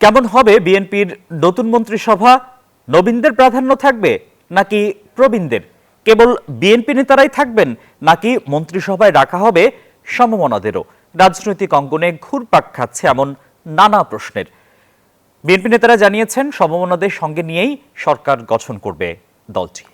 কেমন হবে বিএনপির নতুন মন্ত্রিসভা? নবীনদের প্রাধান্য থাকবে নাকি প্রবীণদের? কেবল বিএনপি নেতারাই থাকবেন নাকি মন্ত্রিসভায় রাখা হবে সমমনাদেরও? রাজনৈতিক অঙ্গনে ঘুরপাক খাচ্ছে এমন নানা প্রশ্নের। বিএনপি নেতারা জানিয়েছেন সমমনাদের সঙ্গে নিয়েই সরকার গঠন করবে দলটি।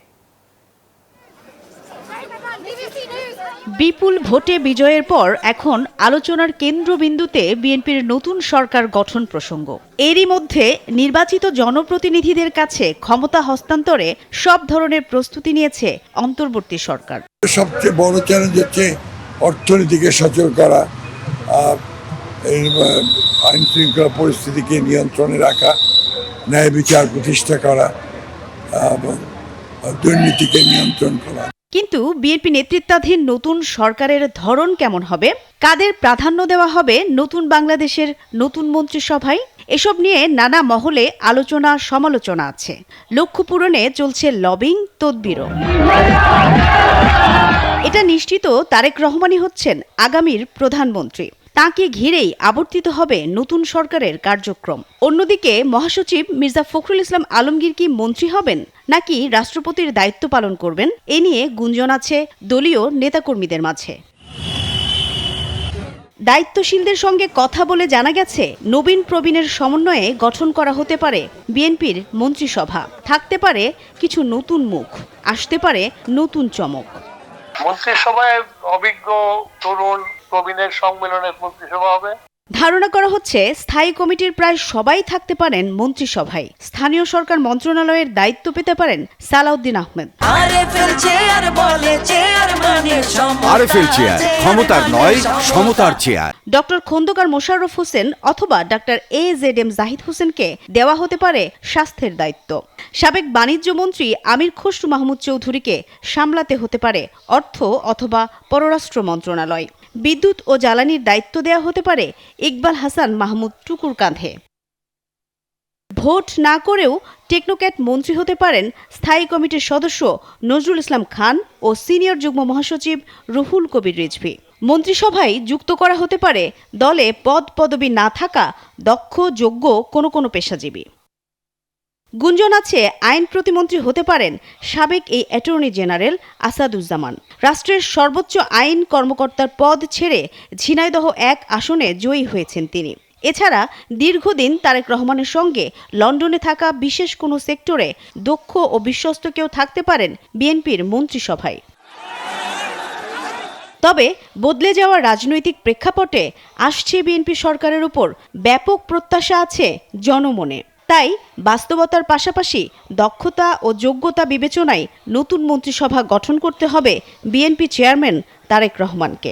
বিপুল ভোটে বিজয়ের পর এখন আলোচনার কেন্দ্রবিন্দুতে বিএনপির নতুন সরকার গঠন প্রসঙ্গ। এরই মধ্যে নির্বাচিত জনপ্রতিনিধিদের কাছে ক্ষমতা হস্তান্তরে সব ধরনের প্রস্তুতি নিয়েছে অন্তর্বর্তী সরকার। সবচেয়ে বড় চ্যালেঞ্জ হচ্ছে অর্থনীতিকে সচল করা, আইন শৃঙ্খলা পরিস্থিতিকে নিয়ন্ত্রণে রাখা, ন্যায় বিচার প্রতিষ্ঠা করা এবং দুর্নীতিকে নিয়ন্ত্রণ করা। কিন্তু বিএনপি নেতৃত্বাধীন নতুন সরকারের ধরন কেমন হবে? কাদের প্রাধান্য দেওয়া হবে নতুন বাংলাদেশের নতুন মন্ত্রিসভায়? এসব নিয়ে নানা মহলে আলোচনা সমালোচনা আছে। লক্ষ্য পূরণে চলছে লবিং তদবিরও। এটা নিশ্চিত তারেক রহমানই হচ্ছেন আগামীর প্রধানমন্ত্রী। তাকে ঘিরেই আবর্তিত হবে নতুন সরকারের কার্যক্রম। অন্যদিকে মহাসচিব মির্জা ফখরুল ইসলাম আলমগীর কি মন্ত্রী হবেন নাকি রাষ্ট্রপতির দায়িত্ব পালন করবেন? এ নিয়ে গুঞ্জন আছে দলীয় নেতাকর্মীদের মাঝে। দায়িত্বশীলদের সঙ্গে কথা বলে জানা গেছে নবীন প্রবীণের সমন্বয়ে গঠন করা হতে পারে বিএনপির মন্ত্রিসভা। থাকতে পারে কিছু নতুন মুখ, আসতে পারে নতুন চমক। মন্ত্রিসভায় অভিজ্ঞ তরুণ প্রবীণের সম্মেলনের মন্ত্রিসভা হবে। ধারণা করা হচ্ছে স্থায়ী কমিটির প্রায় সবাই থাকতে পারেন মন্ত্রিসভায়। স্থানীয় সরকার মন্ত্রণালয়ের দায়িত্ব পেতে পারেন সালাউদ্দিন আহমেদ। আরএফএল চেয়ার, ক্ষমতার নয় সমতার চেয়ার। ডক্টর খন্দকার মোশাররফ হোসেন অথবা ডক্টর AZM জাহিদ হোসেনকে দেওয়া হতে পারে স্বাস্থ্যের দায়িত্ব। সাবেক বাণিজ্য মন্ত্রী আমির খসরু মাহমুদ চৌধুরীকে সামলাতে হতে পারে অর্থ অথবা পররাষ্ট্র মন্ত্রণালয়। বিদ্যুৎ ও জ্বালানির দায়িত্ব দেওয়া হতে পারে ইকবাল হাসান মাহমুদ টুকুর কাঁধে। ভোট না করেও টেকনোক্যাট মন্ত্রী হতে পারেন স্থায়ী কমিটির সদস্য নজরুল ইসলাম খান ও সিনিয়র যুগ্ম মহাসচিব রুহুল কবির রিজভী। মন্ত্রিসভায় যুক্ত করা হতে পারে দলে পদ পদবি না থাকা দক্ষ যোগ্য কোনো পেশাজীবী। গুঞ্জন আছে আইন প্রতিমন্ত্রী হতে পারেন সাবেক এই অ্যাটর্নি জেনারেল আসাদুজ্জামান। রাষ্ট্রের সর্বোচ্চ আইন কর্মকর্তার পদ ছেড়ে ঝিনাইদহ 1 আসনে জয়ী হয়েছেন তিনি। এছাড়া দীর্ঘদিন তারেক রহমানের সঙ্গে লন্ডনে থাকা বিশেষ কোনো সেক্টরে দক্ষ ও বিশ্বস্ত কেউ থাকতে পারেন বিএনপির মন্ত্রিসভায়। তবে বদলে যাওয়া রাজনৈতিক প্রেক্ষাপটে আসছে বিএনপি সরকারের উপর ব্যাপক প্রত্যাশা আছে জনমনে। তাই বাস্তবতার পাশাপাশি দক্ষতা ও যোগ্যতা বিবেচনায় নতুন মন্ত্রিসভা গঠন করতে হবে বিএনপি চেয়ারম্যান তারেক রহমানকে।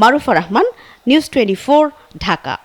মারুফা রহমান, নিউজ 24, ঢাকা।